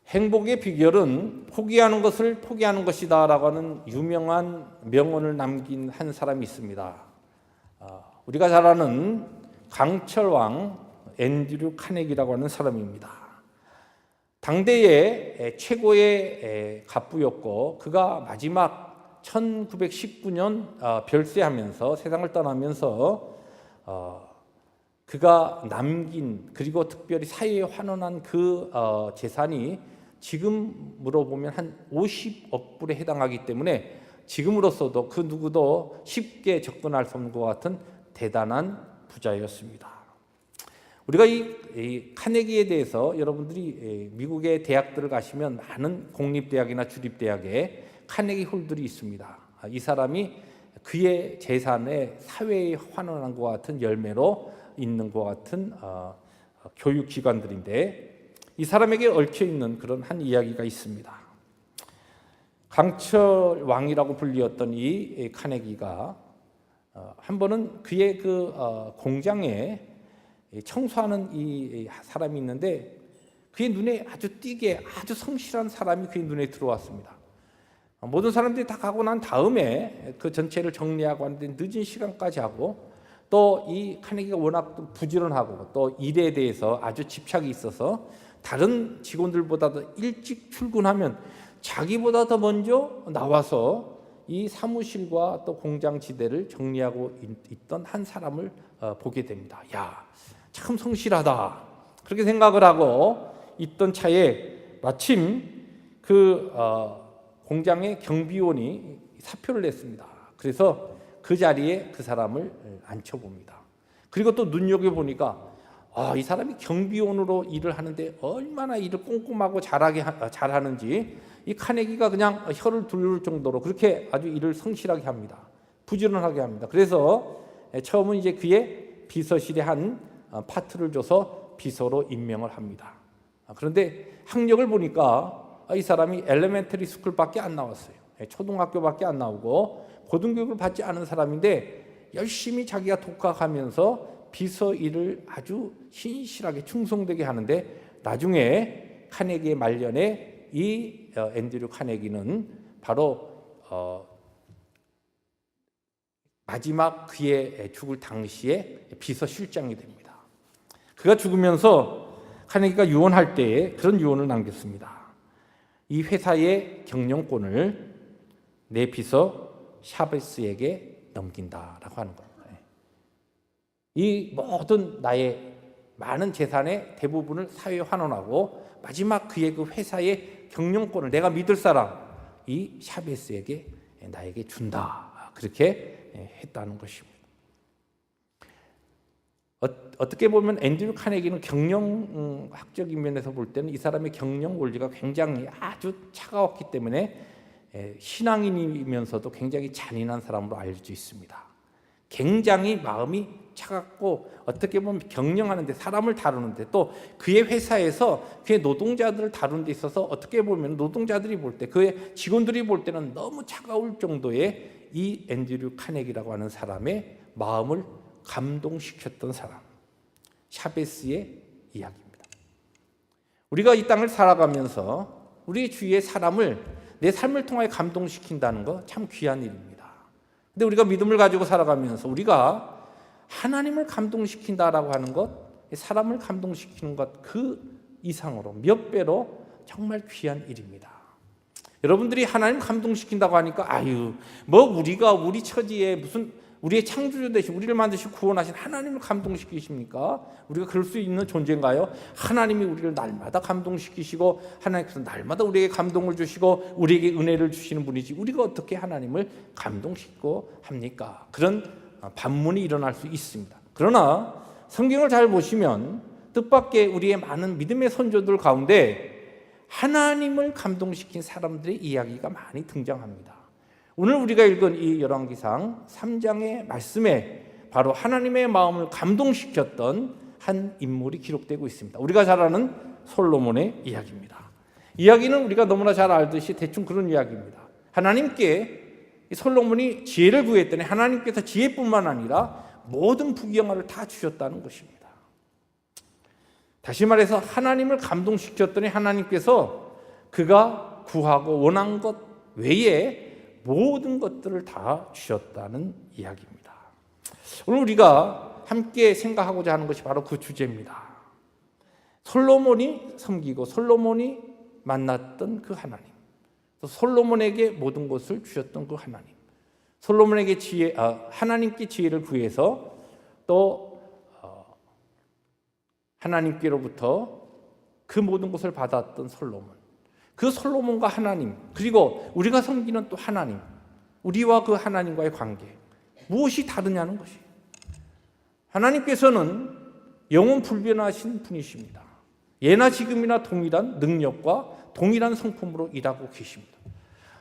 행복의 비결은 포기하는 것을 포기하는 것이다 라고 하는 유명한 명언을 남긴 한 사람이 있습니다. 우리가 잘 아는 강철왕 앤드류 카네기라고 하는 사람입니다. 당대의 최고의 갑부였고 그가 마지막 1919년 별세하면서 세상을 떠나면서 그가 남긴 그리고 특별히 사회에 환원한 그 재산이 지금으로 보면 한 50억 불에 해당하기 때문에 지금으로서도 그 누구도 쉽게 접근할 수 없는 것 같은 대단한 부자였습니다. 우리가 이 카네기에 대해서 여러분들이 미국의 대학들을 가시면 많은 공립대학이나 주립대학에 카네기 홀들이 있습니다. 이 사람이 그의 재산에 사회에 환원한 것 같은 열매로 있는 것 같은 교육기관들인데 이 사람에게 얽혀있는 그런 한 이야기가 있습니다. 강철 왕이라고 불리었던 이 카네기가 한 번은 그의 그 공장에 청소하는 이 사람이 있는데 그의 눈에 아주 띄게 아주 성실한 사람이 그의 눈에 들어왔습니다. 모든 사람들이 다 가고 난 다음에 그 전체를 정리하고 하는데 늦은 시간까지 하고 또 이 카네기가 워낙 부지런하고 또 일에 대해서 아주 집착이 있어서 다른 직원들보다도 일찍 출근하면 자기보다 더 먼저 나와서 이 사무실과 또 공장 지대를 정리하고 있던 한 사람을 보게 됩니다. 야, 참 성실하다. 그렇게 생각을 하고 있던 차에 마침 그 공장의 경비원이 사표를 냈습니다. 그래서 그 자리에 그 사람을 앉혀봅니다. 그리고 또 눈여겨보니까 이 사람이 경비원으로 일을 하는데 얼마나 일을 꼼꼼하고 잘하는지 이 카네기가 그냥 혀를 둘 정도로 그렇게 아주 일을 성실하게 합니다. 부지런하게 합니다. 그래서 처음은 이제 그의 비서실에 한 파트를 줘서 비서로 임명을 합니다. 그런데 학력을 보니까 이 사람이 엘레멘터리 스쿨밖에 안 나왔어요. 초등학교밖에 안 나오고 고등교육을 받지 않은 사람인데 열심히 자기가 독학하면서 비서 일을 아주 신실하게 충성되게 하는데 나중에 카네기의 말년에 이 앤드류 카네기는 바로 마지막 그의 죽을 당시에 비서실장이 됩니다. 그가 죽으면서 카네기가 유언할 때에 그런 유언을 남겼습니다. 이 회사의 경영권을 내 비서 샤베스에게 넘긴다라고 하는 겁니다. 이 모든 나의 많은 재산의 대부분을 사회에 환원하고 마지막 그의 그 회사의 경영권을 내가 믿을 사람 이 샤베스에게 나에게 준다. 그렇게 했다는 것입니다. 어떻게 보면 앤드류 카네기는 경영학적인 면에서 볼 때는 이 사람의 경영 원리가 굉장히 아주 차가웠기 때문에 신앙인이면서도 굉장히 잔인한 사람으로 알려져 있습니다. 굉장히 마음이 차갑고 어떻게 보면 경영하는데 사람을 다루는데 또 그의 회사에서 그의 노동자들을 다루는 데 있어서 어떻게 보면 노동자들이 볼 때 그의 직원들이 볼 때는 너무 차가울 정도의 이 앤드류 카네기라고 하는 사람의 마음을 감동시켰던 사람, 샤베스의 이야기입니다. 우리가 이 땅을 살아가면서 우리 주위의 사람을 내 삶을 통하여 감동시킨다는 거 참 귀한 일입니다. 근데 우리가 믿음을 가지고 살아가면서 우리가 하나님을 감동시킨다라고 하는 것, 사람을 감동시키는 것 그 이상으로 몇 배로 정말 귀한 일입니다. 여러분들이 하나님 감동시킨다고 하니까 우리가 우리 처지에 무슨 우리의 창조주 되신 우리를 만드시고 구원하신 하나님을 감동시키십니까? 우리가 그럴 수 있는 존재인가요? 하나님이 우리를 날마다 감동시키시고 하나님께서 날마다 우리에게 감동을 주시고 우리에게 은혜를 주시는 분이지 우리가 어떻게 하나님을 감동시키고 합니까? 그런 반문이 일어날 수 있습니다. 그러나 성경을 잘 보시면 뜻밖의 우리의 많은 믿음의 선조들 가운데 하나님을 감동시킨 사람들의 이야기가 많이 등장합니다. 오늘 우리가 읽은 이 열왕기상 3장의 말씀에 바로 하나님의 마음을 감동시켰던 한 인물이 기록되고 있습니다. 우리가 잘 아는 솔로몬의 이야기입니다. 이야기는 우리가 너무나 잘 알듯이 대충 그런 이야기입니다. 하나님께 솔로몬이 지혜를 구했더니 하나님께서 지혜뿐만 아니라 모든 부귀영화를 다 주셨다는 것입니다. 다시 말해서 하나님을 감동시켰더니 하나님께서 그가 구하고 원한 것 외에 모든 것들을 다 주셨다는 이야기입니다. 오늘 우리가 함께 생각하고자 하는 것이 바로 그 주제입니다. 솔로몬이 섬기고 솔로몬이 만났던 그 하나님, 또 솔로몬에게 모든 것을 주셨던 그 하나님, 솔로몬에게 하나님께 지혜를 구해서 또 하나님께로부터 그 모든 것을 받았던 솔로몬, 그 솔로몬과 하나님, 그리고 우리가 섬기는 또 하나님, 우리와 그 하나님과의 관계, 무엇이 다르냐는 것이, 하나님께서는 영원 불변하신 분이십니다. 예나 지금이나 동일한 능력과 동일한 성품으로 일하고 계십니다.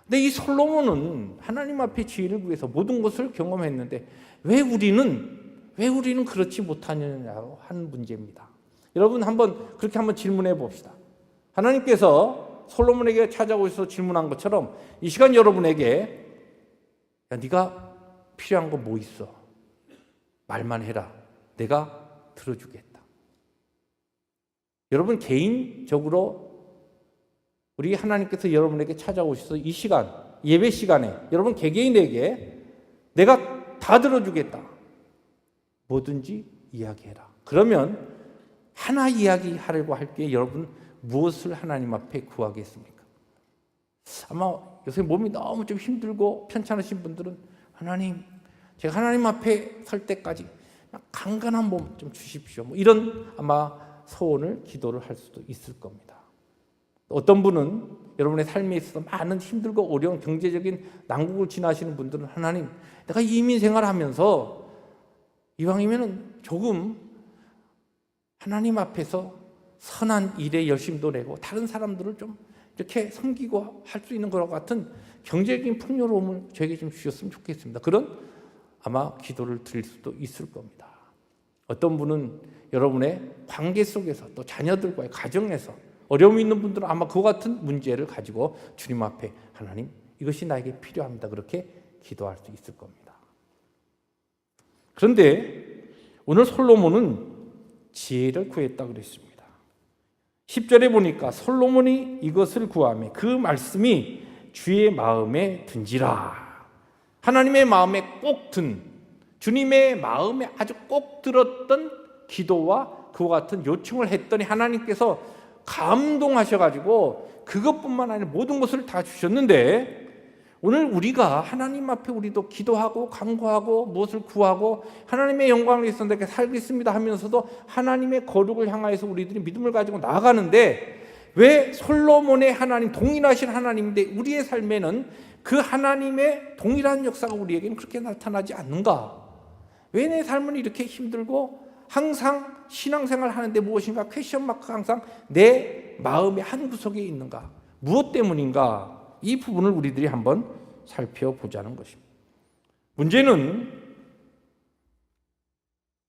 근데 이 솔로몬은 하나님 앞에 지혜를 구해서 모든 것을 경험했는데 왜 우리는 그렇지 못하느냐고 하는 문제입니다. 여러분 그렇게 한번 질문해 봅시다. 하나님께서 솔로몬에게 찾아오셔서 질문한 것처럼 이 시간 여러분에게 네가 필요한 거 뭐 있어? 말만 해라. 내가 들어주겠다. 여러분 개인적으로 우리 하나님께서 여러분에게 찾아오셔서 이 시간, 예배 시간에 여러분 개개인에게 내가 다 들어주겠다. 뭐든지 이야기해라. 그러면 하나 이야기하려고 할게 여러분 무엇을 하나님 앞에 구하겠습니까? 아마 요새 몸이 너무 좀 힘들고 편찮으신 분들은 하나님, 제가 하나님 앞에 설 때까지 강건한 몸 좀 주십시오. 이런 아마 소원을 기도를 할 수도 있을 겁니다. 어떤 분은 여러분의 삶에 있어서 많은 힘들고 어려운 경제적인 난국을 지나시는 분들은 하나님, 내가 이민 생활하면서 이왕이면 조금 하나님 앞에서 선한 일에 열심도 내고 다른 사람들을 좀 이렇게 섬기고 할 수 있는 것 같은 경제적인 풍요로움을 저에게 좀 주셨으면 좋겠습니다. 그런 아마 기도를 드릴 수도 있을 겁니다. 어떤 분은 여러분의 관계 속에서 또 자녀들과의 가정에서 어려움이 있는 분들은 아마 그와 같은 문제를 가지고 주님 앞에 하나님 이것이 나에게 필요합니다. 그렇게 기도할 수 있을 겁니다. 그런데 오늘 솔로몬은 지혜를 구했다고 그랬습니다. 10절에 보니까 솔로몬이 이것을 구하며 그 말씀이 주의 마음에 든지라. 하나님의 마음에 꼭 든, 주님의 마음에 아주 꼭 들었던 기도와 그와 같은 요청을 했더니 하나님께서 감동하셔가지고 그것뿐만 아니라 모든 것을 다 주셨는데 오늘 우리가 하나님 앞에 우리도 기도하고 간구하고 무엇을 구하고 하나님의 영광을 위해서 내게 살겠습니다 하면서도 하나님의 거룩을 향하여서 우리들이 믿음을 가지고 나아가는데 왜 솔로몬의 하나님, 동일하신 하나님인데 우리의 삶에는 그 하나님의 동일한 역사가 우리에게는 그렇게 나타나지 않는가? 왜 내 삶은 이렇게 힘들고 항상 신앙생활 하는데 무엇인가 퀘션 마크가 항상 내 마음의 한 구석에 있는가? 무엇 때문인가? 이 부분을 우리들이 한번 살펴보자는 것입니다. 문제는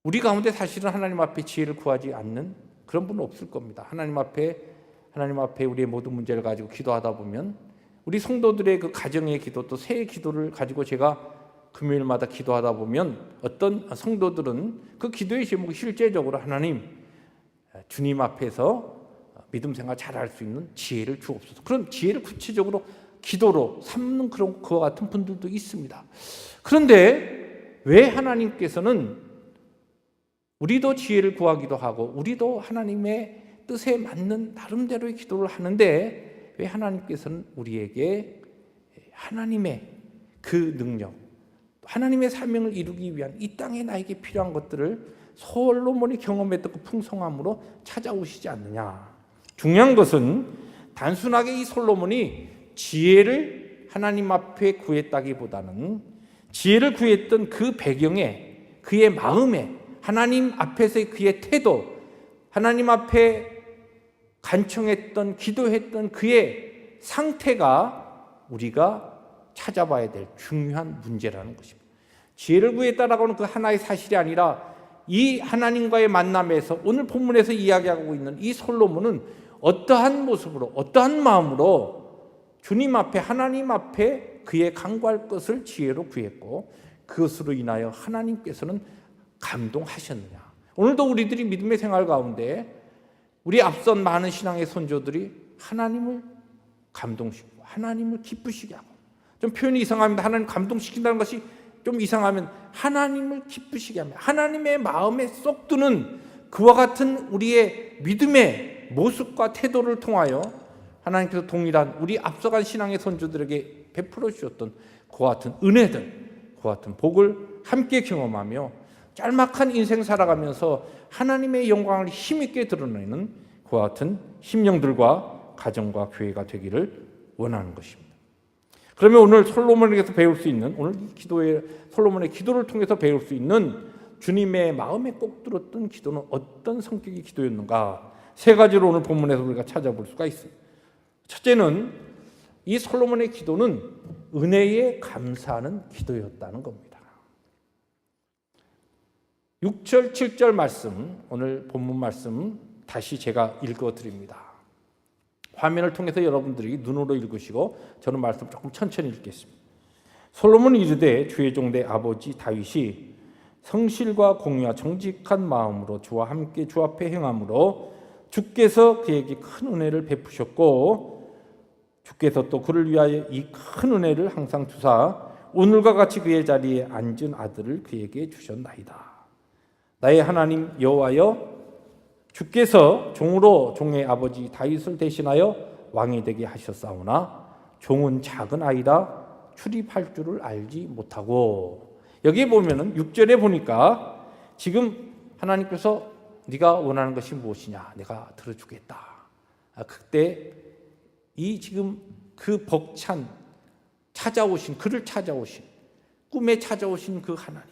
우리 가운데 사실은 하나님 앞에 지혜를 구하지 않는 그런 분은 없을 겁니다. 하나님 앞에 우리의 모든 문제를 가지고 기도하다 보면 우리 성도들의 그 가정의 기도 또 새해 기도를 가지고 제가 금요일마다 기도하다 보면 어떤 성도들은 그 기도의 제목이 실제적으로 하나님 주님 앞에서 믿음 생활 잘할 수 있는 지혜를 주옵소서. 그런 지혜를 구체적으로 기도로 삼는 그런 그와 같은 분들도 있습니다. 그런데 왜 하나님께서는 우리도 지혜를 구하기도 하고 우리도 하나님의 뜻에 맞는 나름대로의 기도를 하는데 왜 하나님께서는 우리에게 하나님의 그 능력, 하나님의 사명을 이루기 위한 이 땅에 나에게 필요한 것들을 솔로몬이 경험했던 그 풍성함으로 찾아오시지 않느냐. 중요한 것은 단순하게 이 솔로몬이 지혜를 하나님 앞에 구했다기보다는 지혜를 구했던 그 배경에 그의 마음에 하나님 앞에서의 그의 태도, 하나님 앞에 간청했던 기도했던 그의 상태가 우리가 찾아봐야 될 중요한 문제라는 것입니다. 지혜를 구했다라고 하는 그 하나의 사실이 아니라 이 하나님과의 만남에서 오늘 본문에서 이야기하고 있는 이 솔로몬은 어떠한 모습으로 어떠한 마음으로 주님 앞에 하나님 앞에 그의 간구할 것을 지혜로 구했고 그것으로 인하여 하나님께서는 감동하셨느냐. 오늘도 우리들이 믿음의 생활 가운데 우리 앞선 많은 신앙의 선조들이 하나님을 감동시키고 하나님을 기쁘시게 하고, 좀 표현이 이상합니다. 하나님 감동시킨다는 것이 좀 이상하면 하나님을 기쁘시게 하며 하나님의 마음에 쏙 드는 그와 같은 우리의 믿음의 모습과 태도를 통하여 하나님께서 동일한 우리 앞서간 신앙의 선조들에게 베풀어 주셨던 그와 같은 은혜들, 그와 같은 복을 함께 경험하며 짤막한 인생 살아가면서 하나님의 영광을 힘있게 드러내는 그와 같은 심령들과 가정과 교회가 되기를 원하는 것입니다. 그러면 오늘 솔로몬에게서 배울 수 있는, 오늘 기도의 솔로몬의 기도를 통해서 배울 수 있는 주님의 마음에 꼭 들었던 기도는 어떤 성격의 기도였는가? 세 가지로 오늘 본문에서 우리가 찾아볼 수가 있습니다. 첫째는 이 솔로몬의 기도는 은혜에 감사하는 기도였다는 겁니다. 6절, 7절 말씀, 오늘 본문 말씀 다시 제가 읽어드립니다. 화면을 통해서 여러분들이 눈으로 읽으시고 저는 말씀 조금 천천히 읽겠습니다. 솔로몬이 이르되 주의 종 내 아버지 다윗이 성실과 공의와 정직한 마음으로 주와 함께 주 앞에 행함으로 주께서 그에게 큰 은혜를 베푸셨고 주께서 또 그를 위하여 이 큰 은혜를 항상 주사 오늘과 같이 그의 자리에 앉은 아들을 그에게 주셨나이다. 나의 하나님 여호와여, 주께서 종으로 종의 아버지 다윗을 대신하여 왕이 되게 하셨사오나 종은 작은 아이라 출입할 줄을 알지 못하고. 여기에 보면은 6절에 보니까 지금 하나님께서 네가 원하는 것이 무엇이냐, 내가 들어주겠다. 그때 이 지금 그 벅찬 찾아오신, 그를 찾아오신, 꿈에 찾아오신 그 하나님,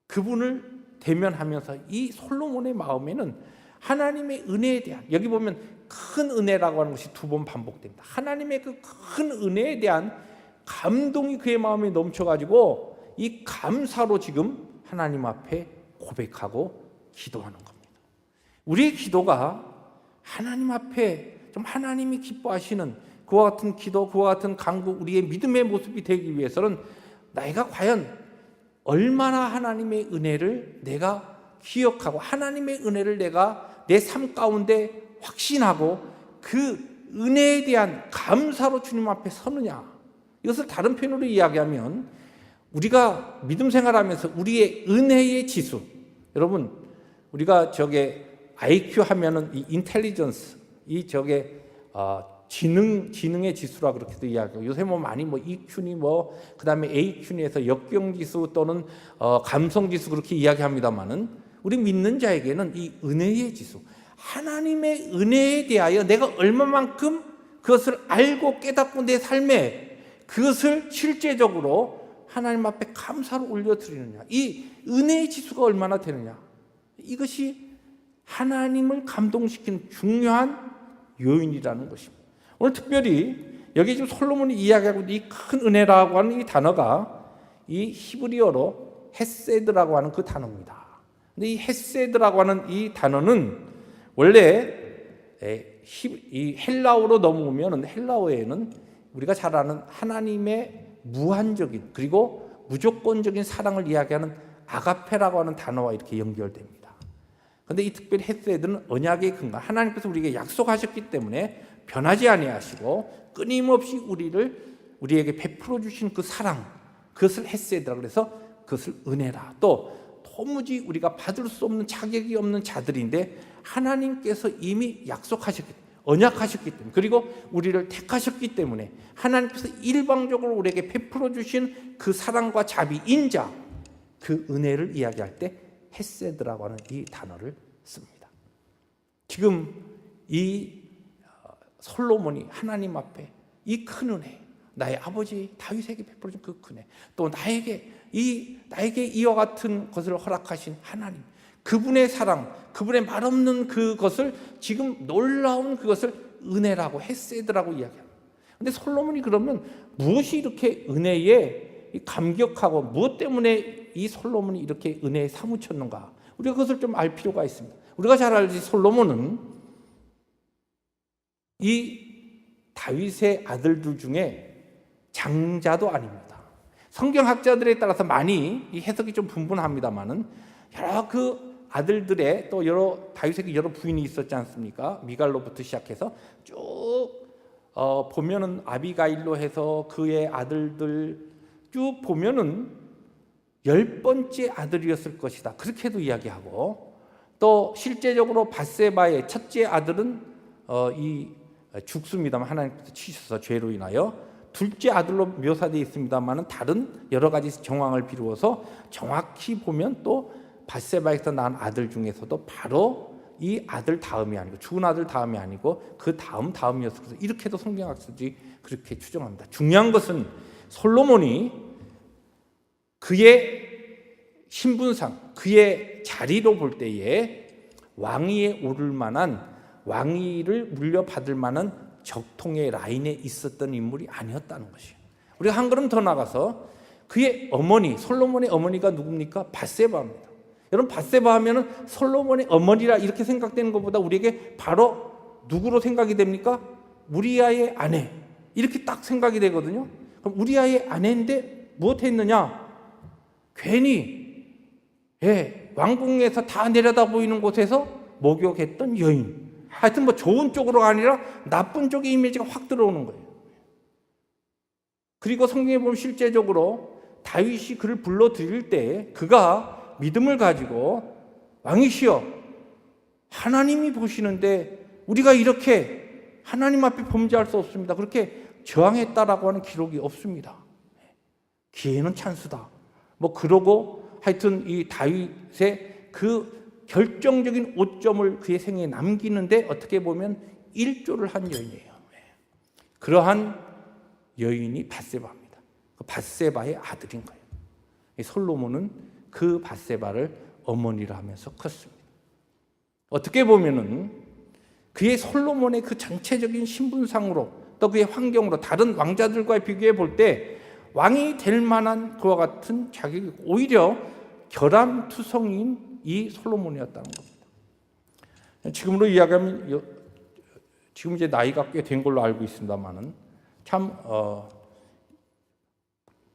그분을 대면하면서 이 솔로몬의 마음에는 하나님의 은혜에 대한, 여기 보면 큰 은혜라고 하는 것이 두 번 반복됩니다. 하나님의 그 큰 은혜에 대한 감동이 그의 마음에 넘쳐가지고 이 감사로 지금 하나님 앞에 고백하고 기도하는 겁니다. 우리의 기도가 하나님 앞에 좀 하나님이 기뻐하시는 그와 같은 기도, 그와 같은 간구, 우리의 믿음의 모습이 되기 위해서는 내가 과연 얼마나 하나님의 은혜를 내가 기억하고 하나님의 은혜를 내가 내 삶 가운데 확신하고 그 은혜에 대한 감사로 주님 앞에 서느냐. 이것을 다른 표현으로 이야기하면 우리가 믿음 생활하면서 우리의 은혜의 지수, 여러분 우리가 IQ 하면은 이 인텔리전스, 이 지능의 지수라 그렇게도 이야기하고, 요새 많이 EQ니 그다음에 AQ니에서 역경지수 또는 감성지수 그렇게 이야기합니다만은 우리 믿는 자에게는 이 은혜의 지수, 하나님의 은혜에 대하여 내가 얼마만큼 그것을 알고 깨닫고 내 삶에 그것을 실제적으로 하나님 앞에 감사로 올려드리느냐, 이 은혜의 지수가 얼마나 되느냐, 이것이 하나님을 감동시키는 중요한 요인이라는 것입니다. 오늘 특별히 여기 지금 솔로몬이 이야기하고 있는 이 큰 은혜라고 하는 이 단어가 이 히브리어로 헤세드라고 하는 그 단어입니다. 근데 이 헤세드라고 하는 이 단어는 원래 이 헬라어로 넘어오면 헬라어에는 우리가 잘 아는 하나님의 무한적인 그리고 무조건적인 사랑을 이야기하는 아가페라고 하는 단어와 이렇게 연결됩니다. 그런데 이 특별히 헤세드는 언약의 근간, 하나님께서 우리에게 약속하셨기 때문에 변하지 아니하시고 끊임없이 우리에게 베풀어 주신 그 사랑, 그것을 헤세드라 그래서 그것을 은혜라. 또 도무지 우리가 받을 수 없는 자격이 없는 자들인데 하나님께서 이미 약속하셨기 때문에, 언약하셨기 때문에, 그리고 우리를 택하셨기 때문에 하나님께서 일방적으로 우리에게 베풀어 주신 그 사랑과 자비, 인자, 그 은혜를 이야기할 때 헤세드라고 하는 이 단어를 씁니다. 지금 이 솔로몬이 하나님 앞에 이 큰 은혜, 나의 아버지 다윗에게 베풀어 준 그 큰 은혜, 또 나에게 이와 같은 것을 허락하신 하나님, 그분의 사랑, 그분의 말없는 그것을 지금 놀라운 그것을 은혜라고 헤세드라고 이야기합니다. 그런데 솔로몬이 그러면 무엇이 이렇게 은혜에 감격하고 무엇 때문에 이 솔로몬이 이렇게 은혜에 사무쳤는가? 우리가 그것을 좀 알 필요가 있습니다. 우리가 잘 알지 솔로몬은 이 다윗의 아들들 중에 장자도 아닙니다. 성경학자들에 따라서 많이 이 해석이 좀 분분합니다만은 여러 그 아들들의 또 다윗에게 여러 부인이 있었지 않습니까? 미갈로부터 시작해서 쭉 보면은 아비가일로 해서 그의 아들들 쭉 보면은 10번째 아들이었을 것이다. 그렇게도 이야기하고, 또 실제적으로 밧세바의 첫째 아들은 이 죽습니다만 하나님께서 치셔서 죄로 인하여, 둘째 아들로 묘사되어 있습니다만 다른 여러 가지 정황을 비루어서 정확히 보면 또 밧세바에서 낳은 아들 중에서도 바로 이 아들 다음이 아니고, 죽은 아들 다음이 아니고 그 다음이었을 것을 이렇게도 성경학자들이 그렇게 추정합니다. 중요한 것은 솔로몬이 그의 신분상, 그의 자리로 볼 때에 왕위에 오를 만한, 왕위를 물려받을 만한 적통의 라인에 있었던 인물이 아니었다는 것이에요. 우리가 한 걸음 더 나가서 그의 어머니, 솔로몬의 어머니가 누굽니까? 밧세바입니다. 여러분, 밧세바 하면은 솔로몬의 어머니라 이렇게 생각되는 것보다 우리에게 바로 누구로 생각이 됩니까? 우리아의 아내, 이렇게 딱 생각이 되거든요. 그럼 우리아의 아내인데 무엇했느냐? 괜히 왕궁에서 다 내려다 보이는 곳에서 목욕했던 여인. 하여튼 뭐 좋은 쪽으로가 아니라 나쁜 쪽의 이미지가 확 들어오는 거예요. 그리고 성경에 보면 실제적으로 다윗이 그를 불러들일 때 그가 믿음을 가지고, 왕이시여, 하나님이 보시는데 우리가 이렇게 하나님 앞에 범죄할 수 없습니다, 그렇게 저항했다라고 하는 기록이 없습니다. 기회는 찬스다. 뭐 그러고 하여튼 이 다윗의 그 결정적인 오점을 그의 생애에 남기는데 어떻게 보면 일조를 한 여인이에요. 그러한 여인이 밧세바입니다. 그 밧세바의 아들인 거예요. 솔로몬은 그 밧세바를 어머니라 하면서 컸습니다. 어떻게 보면은 그의 솔로몬의 그 전체적인 신분상으로 또 그의 환경으로 다른 왕자들과 비교해 볼 때 왕이 될 만한 그와 같은 자격이 오히려 결함투성이인 이 솔로몬이었다는 겁니다. 지금으로 이야기하면 지금 이제 나이가 꽤 된 걸로 알고 있습니다만은 참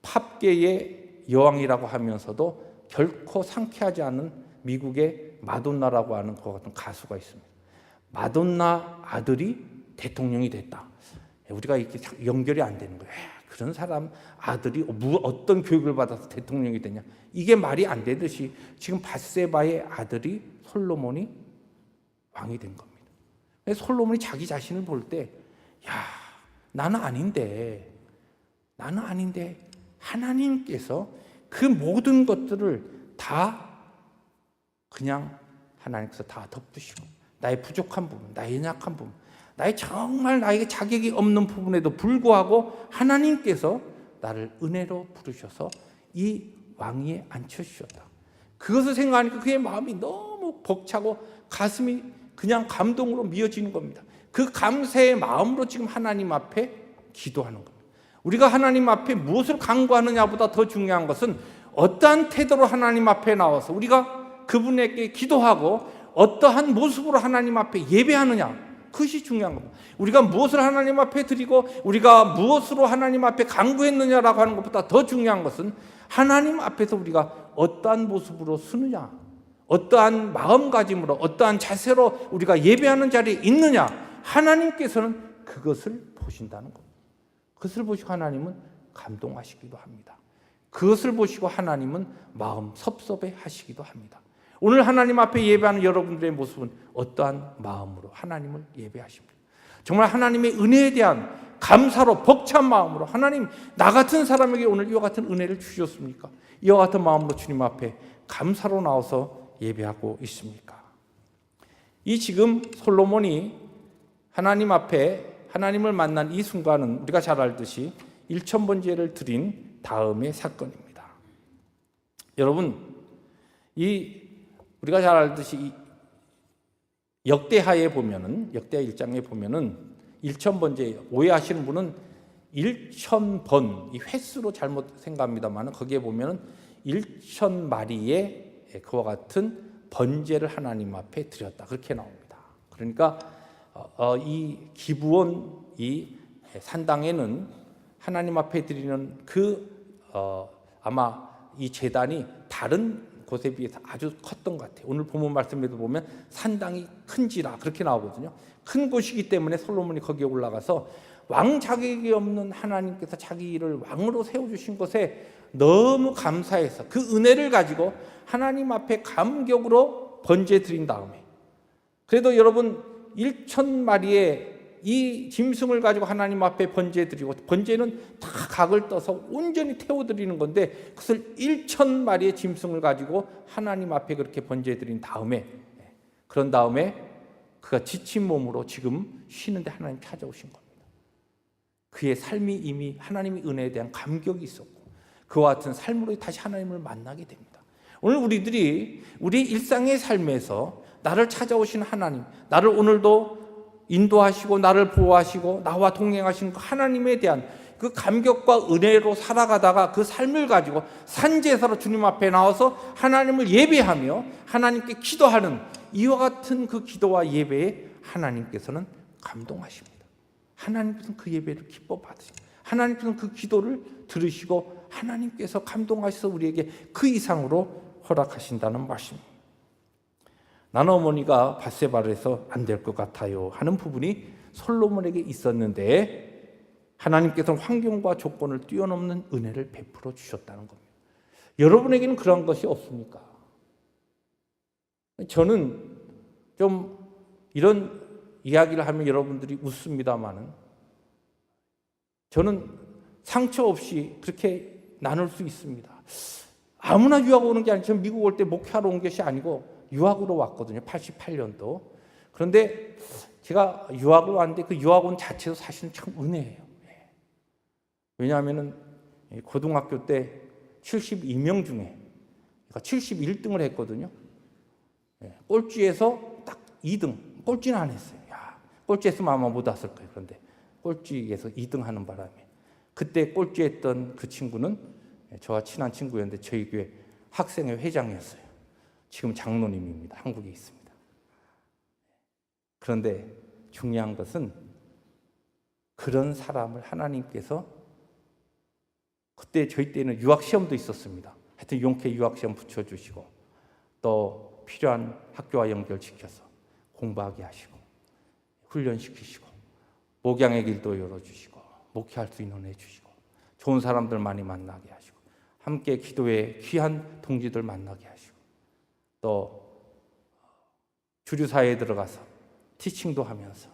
팝계의 여왕이라고 하면서도 결코 상쾌하지 않은 미국의 마돈나라고 하는 그 같은 가수가 있습니다. 마돈나 아들이 대통령이 됐다. 우리가 이렇게 연결이 안 되는 거예요. 그런 사람 아들이 어떤 교육을 받아서 대통령이 되냐, 이게 말이 안 되듯이 지금 밧세바의 아들이 솔로몬이 왕이 된 겁니다. 솔로몬이 자기 자신을 볼 때, 나는 아닌데 하나님께서 그 모든 것들을 다 그냥 하나님께서 다 덮으시고, 나의 부족한 부분, 나의 연약한 부분, 나의 정말 나에게 자격이 없는 부분에도 불구하고 하나님께서 나를 은혜로 부르셔서 이 왕위에 앉혀주셨다. 그것을 생각하니까 그의 마음이 너무 벅차고 가슴이 그냥 감동으로 미어지는 겁니다. 그 감사의 마음으로 지금 하나님 앞에 기도하는 겁니다. 우리가 하나님 앞에 무엇을 간구하느냐보다 더 중요한 것은 어떠한 태도로 하나님 앞에 나와서 우리가 그분에게 기도하고 어떠한 모습으로 하나님 앞에 예배하느냐, 그것이 중요한 겁니다. 우리가 무엇을 하나님 앞에 드리고 우리가 무엇으로 하나님 앞에 간구했느냐라고 하는 것보다 더 중요한 것은 하나님 앞에서 우리가 어떠한 모습으로 서느냐, 어떠한 마음가짐으로 어떠한 자세로 우리가 예배하는 자리에 있느냐, 하나님께서는 그것을 보신다는 겁니다. 그것을 보시고 하나님은 감동하시기도 합니다. 그것을 보시고 하나님은 마음 섭섭해 하시기도 합니다. 오늘 하나님 앞에 예배하는 여러분들의 모습은 어떠한 마음으로 하나님을 예배하십니까? 정말 하나님의 은혜에 대한 감사로 벅찬 마음으로, 하나님, 나 같은 사람에게 오늘 이와 같은 은혜를 주셨습니까? 이와 같은 마음으로 주님 앞에 감사로 나와서 예배하고 있습니까? 이 지금 솔로몬이 하나님 앞에 하나님을 만난 이 순간은 우리가 잘 알듯이 1000번제를 드린 다음의 사건입니다. 여러분, 우리가 잘 알듯이 역대하에 보면은, 역대하 1장에 보면은 1000번제, 오해하시는 분은 1000번, 이 횟수로 잘못 생각합니다만 거기에 보면은 1000마리의 그와 같은 번제를 하나님 앞에 드렸다, 그렇게 나옵니다. 그러니까 이 기브온, 이 산당에는 하나님 앞에 드리는 아마 이 제단이 다른 곳에 비해서 아주 컸던 것 같아요. 오늘 본문 말씀에도 보면 산당이 큰지라 그렇게 나오거든요. 큰 곳이기 때문에 솔로몬이 거기에 올라가서 왕 자격이 없는 하나님께서 자기를 왕으로 세워주신 것에 너무 감사해서 그 은혜를 가지고 하나님 앞에 감격으로 번제 드린 다음에, 그래도 여러분 1,000마리의 이 짐승을 가지고 하나님 앞에 번제 드리고, 번제는 다 각을 떠서 온전히 태워드리는 건데 그것을 1,000마리의 짐승을 가지고 하나님 앞에 그렇게 번제 드린 다음에, 그런 다음에 그가 지친 몸으로 지금 쉬는데 하나님 찾아오신 겁니다. 그의 삶이 이미 하나님의 은혜에 대한 감격이 있었고 그와 같은 삶으로 다시 하나님을 만나게 됩니다. 오늘 우리들이 우리 일상의 삶에서 나를 찾아오신 하나님, 나를 오늘도 인도하시고 나를 보호하시고 나와 동행하시는 그 하나님에 대한 그 감격과 은혜로 살아가다가 그 삶을 가지고 산제사로 주님 앞에 나와서 하나님을 예배하며 하나님께 기도하는 이와 같은 그 기도와 예배에 하나님께서는 감동하십니다. 하나님께서는 그 예배를 기뻐 받으시고 하나님께서는 그 기도를 들으시고 하나님께서 감동하셔서 우리에게 그 이상으로 허락하신다는 말씀입니다. 나는 어머니가 밧세바를 해서 안 될 것 같아요 하는 부분이 솔로몬에게 있었는데 하나님께서는 환경과 조건을 뛰어넘는 은혜를 베풀어 주셨다는 겁니다. 여러분에게는 그런 것이 없습니까? 저는 좀 이런 이야기를 하면 여러분들이 웃습니다마는 저는 상처 없이 그렇게 나눌 수 있습니다. 아무나 유학 오는 게 아니고 저는 미국 올 때 목회하러 온 것이 아니고 유학으로 왔거든요. 88년도. 그런데 제가 유학을 왔는데 그 유학원 자체도 사실은 참 은혜예요. 왜냐하면 고등학교 때 72명 중에 71등을 했거든요. 꼴찌에서 딱 2등, 꼴찌는 안 했어요. 꼴찌했으면 아마 못 왔을 거예요. 그런데 꼴찌에서 2등 하는 바람에 그때 꼴찌했던 그 친구는 저와 친한 친구였는데 저희 교회 학생회 회장이었어요. 지금 장로님입니다. 한국에 있습니다. 그런데 중요한 것은 그런 사람을 하나님께서 그때 저희 때는 유학시험도 있었습니다. 하여튼 용케 유학시험 붙여주시고 또 필요한 학교와 연결시켜서 공부하게 하시고 훈련시키시고 목양의 길도 열어주시고 목회할 수 있는 은혜 주시고 좋은 사람들 많이 만나게 하시고 함께 기도에 귀한 동지들 만나게 하시고 또 주류사회에 들어가서 티칭도 하면서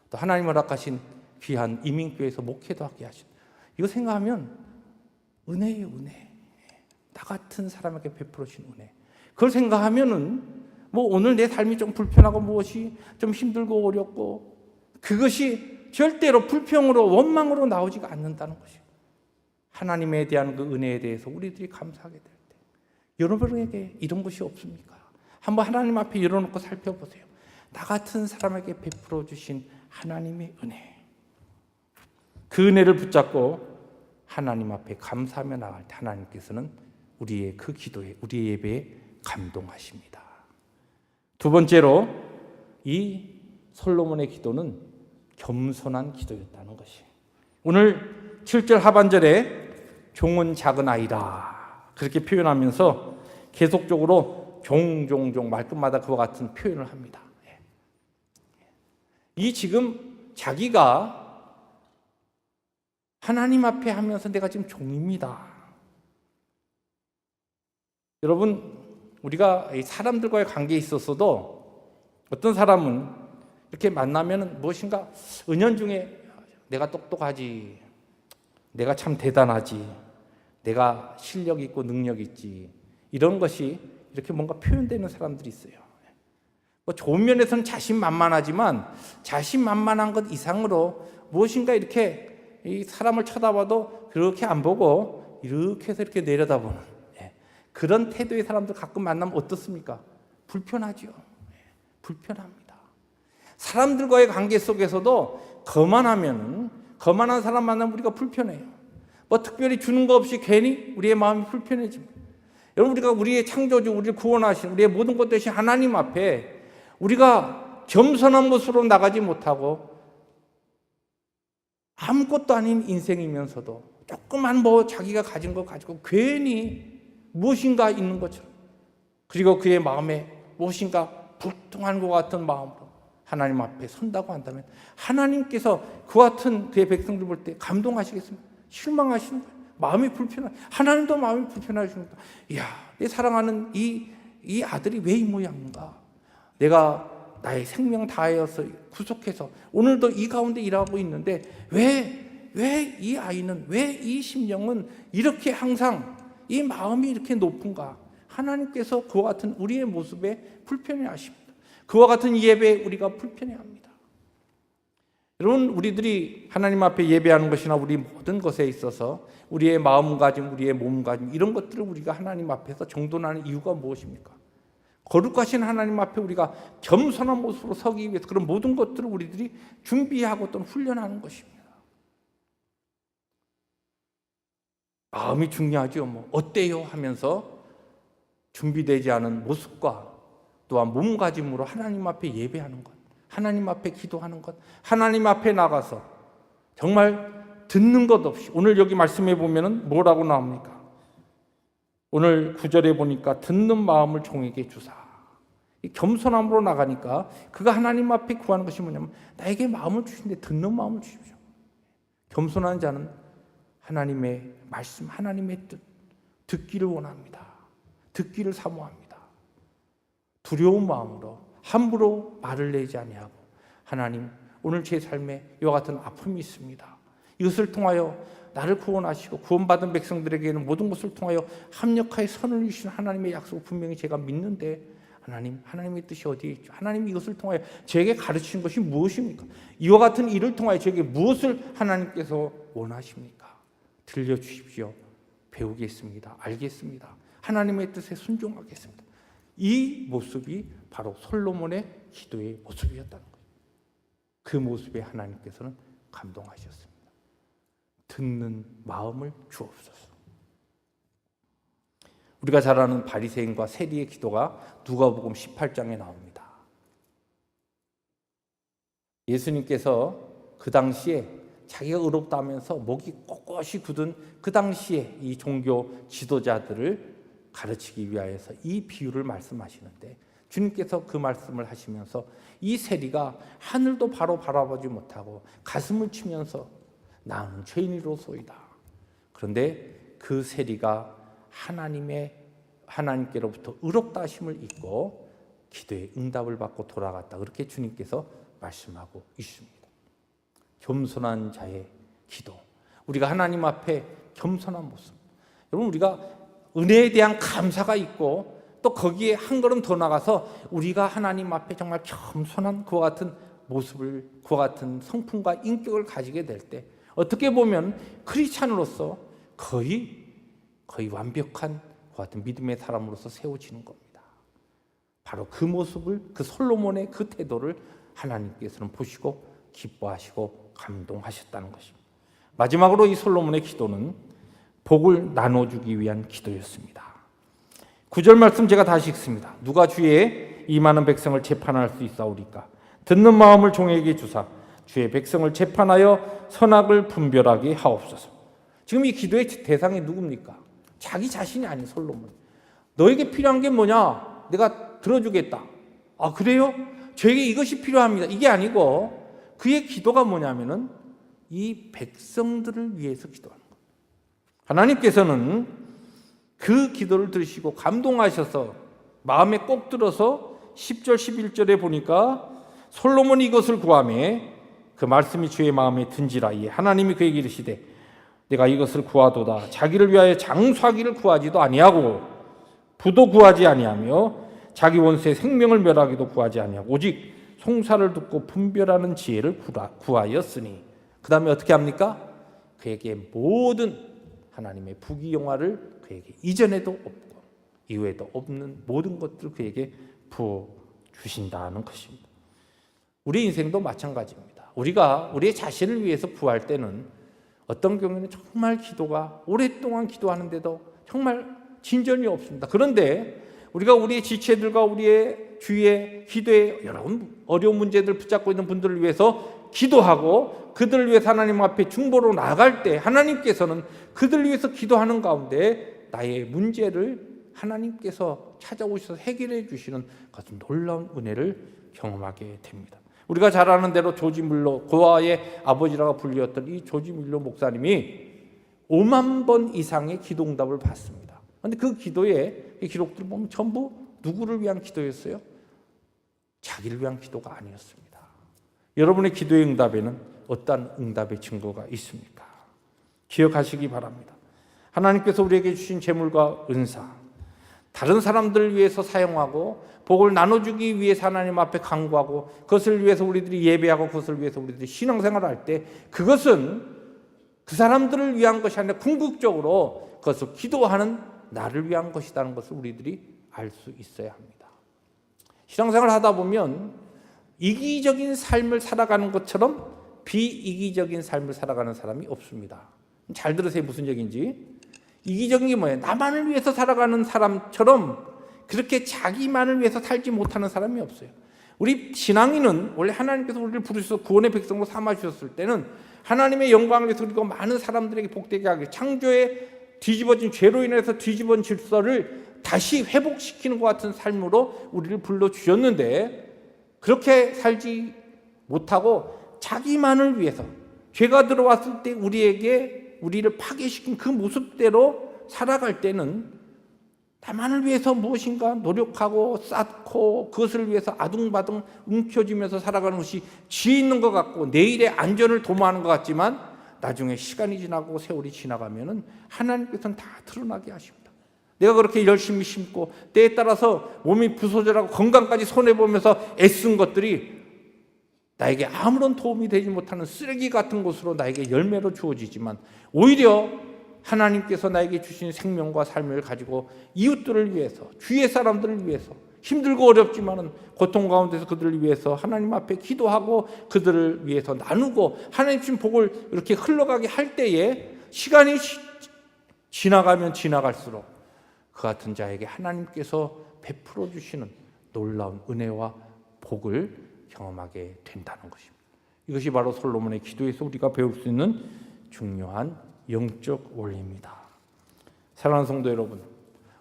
또 하나님 허락하신 귀한 이민교회에서 목회도 하게 하시고 이거 생각하면 은혜예요, 은혜. 나 같은 사람에게 베풀어 주신 은혜. 그걸 생각하면은 뭐 오늘 내 삶이 좀 불편하고 무엇이 좀 힘들고 어렵고 그것이 절대로 불평으로 원망으로 나오지가 않는다는 것이에요. 하나님에 대한 그 은혜에 대해서 우리들이 감사하게 될 때 여러분에게 이런 것이 없습니까? 한번 하나님 앞에 열어놓고 살펴보세요. 나 같은 사람에게 베풀어 주신 하나님의 은혜. 그 은혜를 붙잡고 하나님 앞에 감사하며 나갈 때 하나님께서는 우리의 그 기도에, 우리의 예배에 감동하십니다. 두 번째로 이 솔로몬의 기도는 겸손한 기도였다는 것이. 오늘 7절 하반절에 종은 작은 아이라 그렇게 표현하면서 계속적으로 종종종 말끝마다 그와 같은 표현을 합니다. 이 지금 자기가 하나님 앞에 하면서 내가 지금 종입니다. 여러분, 우리가 사람들과의 관계에 있어서도 어떤 사람은 이렇게 만나면 무엇인가 은연중에 내가 똑똑하지, 내가 참 대단하지, 내가 실력 있고 능력 있지, 이런 것이 이렇게 뭔가 표현되는 사람들이 있어요. 뭐 좋은 면에서는 자신만만하지만 자신만만한 것 이상으로 무엇인가 이렇게 이 사람을 쳐다봐도 그렇게 안 보고 이렇게 해서 이렇게 내려다보는 그런 태도의 사람들 가끔 만나면 어떻습니까? 불편하죠. 불편합니다. 사람들과의 관계 속에서도 거만한 사람 만나면 우리가 불편해요. 뭐 특별히 주는 거 없이 괜히 우리의 마음이 불편해집니다. 여러분, 우리가 우리의 창조주, 우리를 구원하신 우리의 모든 것 되신 하나님 앞에 우리가 겸손한 모습으로 나가지 못하고 아무것도 아닌 인생이면서도 조그만 뭐 자기가 가진 거 가지고 괜히 무엇인가 있는 것처럼, 그리고 그의 마음에 무엇인가 불통한 것 같은 마음으로 하나님 앞에 선다고 한다면 하나님께서 그와 같은 그의 백성들 볼 때 감동하시겠습니까? 실망하시는 거예요. 마음이 불편하. 하나님도 마음이 불편하십니다. 이야, 내 사랑하는 이 아들이 왜 이 모양인가? 내가 나의 생명 다하여서 구속해서 오늘도 이 가운데 일하고 있는데 왜 이 아이는, 왜 이 심령은 이렇게 항상 이 마음이 이렇게 높은가? 하나님께서 그와 같은 우리의 모습에 불편해하십니다. 그와 같은 예배에 우리가 불편해합니다. 여러분, 우리들이 하나님 앞에 예배하는 것이나 우리 모든 것에 있어서 우리의 마음가짐, 우리의 몸가짐 이런 것들을 우리가 하나님 앞에서 정돈하는 이유가 무엇입니까? 거룩하신 하나님 앞에 우리가 겸손한 모습으로 서기 위해서 그런 모든 것들을 우리들이 준비하고 또는 훈련하는 것입니다. 마음이 중요하죠. 어때요? 하면서 준비되지 않은 모습과 또한 몸가짐으로 하나님 앞에 예배하는 것, 하나님 앞에 기도하는 것, 하나님 앞에 나가서 정말 듣는 것 없이, 오늘 여기 말씀해 보면은 뭐라고 나옵니까? 오늘 9절에 보니까 듣는 마음을 종에게 주사. 이 겸손함으로 나가니까 그가 하나님 앞에 구하는 것이 뭐냐면 나에게 마음을 주신데 듣는 마음을 주십시오. 겸손한 자는 하나님의 말씀, 하나님의 뜻 듣기를 원합니다. 듣기를 사모합니다. 두려운 마음으로 함부로 말을 내지 아니하고 하나님, 오늘 제 삶에 이와 같은 아픔이 있습니다. 이것을 통하여 나를 구원하시고 구원받은 백성들에게는 모든 것을 통하여 합력하여 선을 주신 하나님의 약속을 분명히 제가 믿는데 하나님, 하나님의 뜻이 어디에 있죠? 하나님이 이것을 통하여 저에게 가르치신 것이 무엇입니까? 이와 같은 일을 통하여 저에게 무엇을 하나님께서 원하십니까? 들려주십시오. 배우겠습니다. 알겠습니다. 하나님의 뜻에 순종하겠습니다. 이 모습이 바로 솔로몬의 기도의 모습이었다는 거예요. 그 모습에 하나님께서는 감동하셨습니다. 듣는 마음을 주옵소서. 우리가 잘 아는 바리새인과 세리의 기도가 누가복음 18장에 나옵니다. 예수님께서 그 당시에 자기가 의롭다 하면서 목이 꼿꼿이 굳은 그 당시에 이 종교 지도자들을 가르치기 위하여서 이 비유를 말씀하시는데 주님께서 그 말씀을 하시면서 이 세리가 하늘도 바로 바라보지 못하고 가슴을 치면서 나는 죄인이로소이다. 그런데 그 세리가 하나님께로부터 의롭다 하심을 잊고 기도에 응답을 받고 돌아갔다. 그렇게 주님께서 말씀하고 있습니다. 겸손한 자의 기도. 우리가 하나님 앞에 겸손한 모습. 여러분, 우리가 은혜에 대한 감사가 있고 또 거기에 한 걸음 더 나가서 우리가 하나님 앞에 정말 겸손한 그와 같은 모습을, 그와 같은 성품과 인격을 가지게 될 때 어떻게 보면 크리스찬으로서 거의 완벽한 그와 같은 믿음의 사람으로서 세워지는 겁니다. 바로 그 모습을, 그 솔로몬의 그 태도를 하나님께서는 보시고 기뻐하시고 감동하셨다는 것입니다. 마지막으로 이 솔로몬의 기도는 복을 나눠주기 위한 기도였습니다. 9절 말씀 제가 다시 읽습니다. 누가 주의 이 많은 백성을 재판할 수 있사오리까? 듣는 마음을 종에게 주사 주의 백성을 재판하여 선악을 분별하게 하옵소서. 지금 이 기도의 대상이 누굽니까? 자기 자신이 아닌 솔로몬. 너에게 필요한 게 뭐냐? 내가 들어주겠다. 아, 그래요? 저에게 이것이 필요합니다. 이게 아니고 그의 기도가 뭐냐면은 이 백성들을 위해서 기도하는 거예요. 하나님께서는 그 기도를 들으시고 감동하셔서 마음에 꼭 들어서 10절 11절에 보니까 솔로몬이 이것을 구하매 그 말씀이 주의 마음에 든지라. 하나님이 그에게 이르시되 내가 이것을 구하도다. 자기를 위하여 장수하기를 구하지도 아니하고 부도 구하지 아니하며 자기 원수의 생명을 멸하기도 구하지 아니하고 오직 송사를 듣고 분별하는 지혜를 구하였으니 그 다음에 어떻게 합니까? 그에게 모든 하나님의 부귀영화를 그에게 이전에도 없고 이후에도 없는 모든 것들을 그에게 부어주신다는 것입니다. 우리 인생도 마찬가지입니다. 우리가 우리의 자신을 위해서 구할 때는 어떤 경우에는 정말 기도가 오랫동안 기도하는데도 정말 진전이 없습니다. 그런데 우리가 우리의 지체들과 우리의 주위의 기도에 여러분 어려운 문제들 붙잡고 있는 분들을 위해서 기도하고 그들을 위해서 하나님 앞에 중보로 나아갈 때 하나님께서는 그들을 위해서 기도하는 가운데 나의 문제를 하나님께서 찾아오셔서 해결해 주시는 그것은 놀라운 은혜를 경험하게 됩니다. 우리가 잘 아는 대로 조지 밀러, 고아의 아버지라고 불렸던 이 조지 밀러 목사님이 5만 번 이상의 기도응답을 받습니다. 그런데 그 기도의 기록들을 보면 전부 누구를 위한 기도였어요? 자기를 위한 기도가 아니었습니다. 여러분의 기도의 응답에는 어떠한 응답의 증거가 있습니까? 기억하시기 바랍니다. 하나님께서 우리에게 주신 재물과 은사, 다른 사람들을 위해서 사용하고 복을 나눠주기 위해서 하나님 앞에 간구하고 그것을 위해서 우리들이 예배하고 그것을 위해서 우리들이 신앙생활을 할 때 그것은 그 사람들을 위한 것이 아니라 궁극적으로 그것을 기도하는 나를 위한 것이라는 것을 우리들이 알 수 있어야 합니다. 신앙생활을 하다 보면 이기적인 삶을 살아가는 것처럼 비이기적인 삶을 살아가는 사람이 없습니다. 잘 들으세요. 무슨 얘기인지. 이기적인 게 뭐예요? 나만을 위해서 살아가는 사람처럼 그렇게 자기만을 위해서 살지 못하는 사람이 없어요. 우리 신앙인은 원래 하나님께서 우리를 부르셔서 구원의 백성으로 삼아주셨을 때는 하나님의 영광을 위해서 그리고 많은 사람들에게 복되게 하기, 창조의 뒤집어진 죄로 인해서 뒤집어진 질서를 다시 회복시키는 것 같은 삶으로 우리를 불러주셨는데 그렇게 살지 못하고 자기만을 위해서 죄가 들어왔을 때 우리를 파괴시킨 그 모습대로 살아갈 때는 나만을 위해서 무엇인가 노력하고 쌓고 그것을 위해서 아둥바둥 움켜쥐면서 살아가는 것이 지혜 있는 것 같고 내일의 안전을 도모하는 것 같지만 나중에 시간이 지나고 세월이 지나가면은 하나님께서는 다 드러나게 하십니다. 내가 그렇게 열심히 심고 때에 따라서 몸이 부서져라고 건강까지 손해보면서 애쓴 것들이 나에게 아무런 도움이 되지 못하는 쓰레기 같은 것으로 나에게 열매로 주어지지만 오히려 하나님께서 나에게 주신 생명과 삶을 가지고 이웃들을 위해서, 주위의 사람들을 위해서 힘들고 어렵지만은 고통 가운데서 그들을 위해서 하나님 앞에 기도하고 그들을 위해서 나누고 하나님 주신 복을 이렇게 흘러가게 할 때에 시간이 지나가면 지나갈수록 그 같은 자에게 하나님께서 베풀어 주시는 놀라운 은혜와 복을 경험하게 된다는 것입니다. 이것이 바로 솔로몬의 기도에서 우리가 배울 수 있는 중요한 영적 원리입니다. 사랑하는 성도 여러분,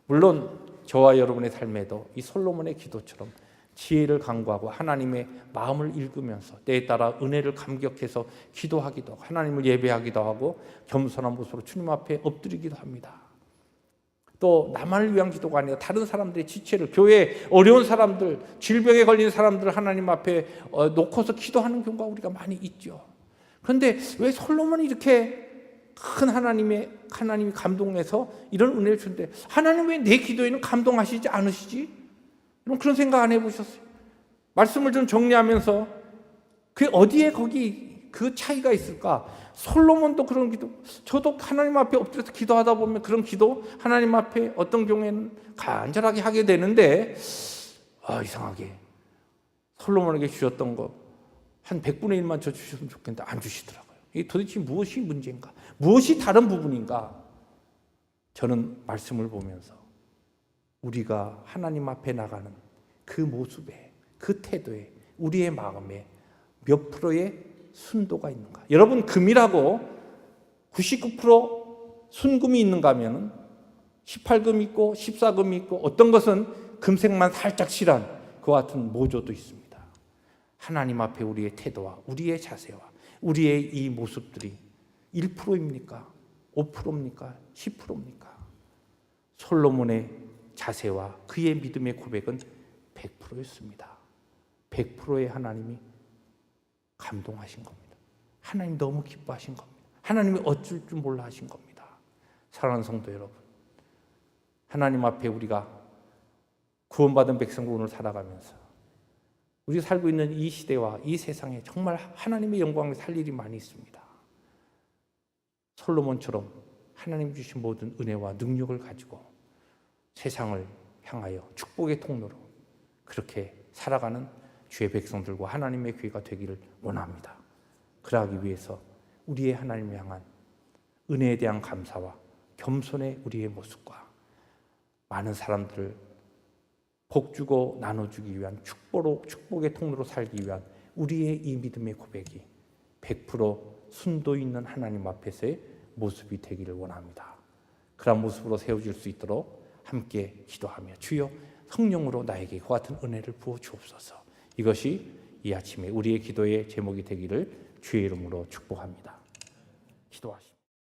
물론 저와 여러분의 삶에도 이 솔로몬의 기도처럼 지혜를 간구하고 하나님의 마음을 읽으면서 때에 따라 은혜를 감격해서 기도하기도 하고 하나님을 예배하기도 하고 겸손한 모습으로 주님 앞에 엎드리기도 합니다. 또 나만을 위한 기도가 아니라 다른 사람들의 지체를, 교회에 어려운 사람들, 질병에 걸린 사람들을 하나님 앞에 놓고서 기도하는 경우가 우리가 많이 있죠. 그런데 왜 솔로몬이 이렇게 큰 하나님이 감동해서 이런 은혜를 주는데 하나님 왜 내 기도에는 감동하시지 않으시지? 여러분 그런 생각 안 해보셨어요? 말씀을 좀 정리하면서 그 어디에 그 차이가 있을까? 솔로몬도 그런 기도, 저도 하나님 앞에 엎드려서 기도하다 보면 그런 기도 하나님 앞에 어떤 경우에는 간절하게 하게 되는데 이상하게 솔로몬에게 주셨던 거 한 100분의 1만 저 주셨으면 좋겠는데 안 주시더라고요. 이게 도대체 무엇이 문제인가? 무엇이 다른 부분인가? 저는 말씀을 보면서 우리가 하나님 앞에 나가는 그 모습에, 그 태도에, 우리의 마음에 몇 프로의 순도가 있는가? 여러분 금이라고 99% 순금이 있는가 하면 18금 있고 14금 있고 어떤 것은 금색만 살짝 칠한 그와 같은 모조도 있습니다. 하나님 앞에 우리의 태도와 우리의 자세와 우리의 이 모습들이 1%입니까? 5%입니까? 10%입니까? 솔로몬의 자세와 그의 믿음의 고백은 100%였습니다. 100%의 하나님이 감동하신 겁니다. 하나님 너무 기뻐하신 겁니다. 하나님이 어쩔 줄 몰라 하신 겁니다. 사랑하는 성도 여러분, 하나님 앞에 우리가 구원받은 백성으로 오늘 살아가면서 우리가 살고 있는 이 시대와 이 세상에 정말 하나님의 영광을 살 일이 많이 있습니다. 솔로몬처럼 하나님 주신 모든 은혜와 능력을 가지고 세상을 향하여 축복의 통로로 그렇게 살아가는 주의 백성들과 하나님의 교회가 되기를 원합니다. 그러기 위해서 우리의 하나님을 향한 은혜에 대한 감사와 겸손의 우리의 모습과 많은 사람들을 복 주고 나눠주기 위한 축복의 통로로 살기 위한 우리의 이 믿음의 고백이 100% 순도 있는 하나님 앞에서의 모습이 되기를 원합니다. 그런 모습으로 세워질 수 있도록 함께 기도하며 주여 성령으로 나에게 그 같은 은혜를 부어 주옵소서. 이것이 이 아침에 우리의 기도의 제목이 되기를 주의 이름으로 축복합니다. 기도하십니다.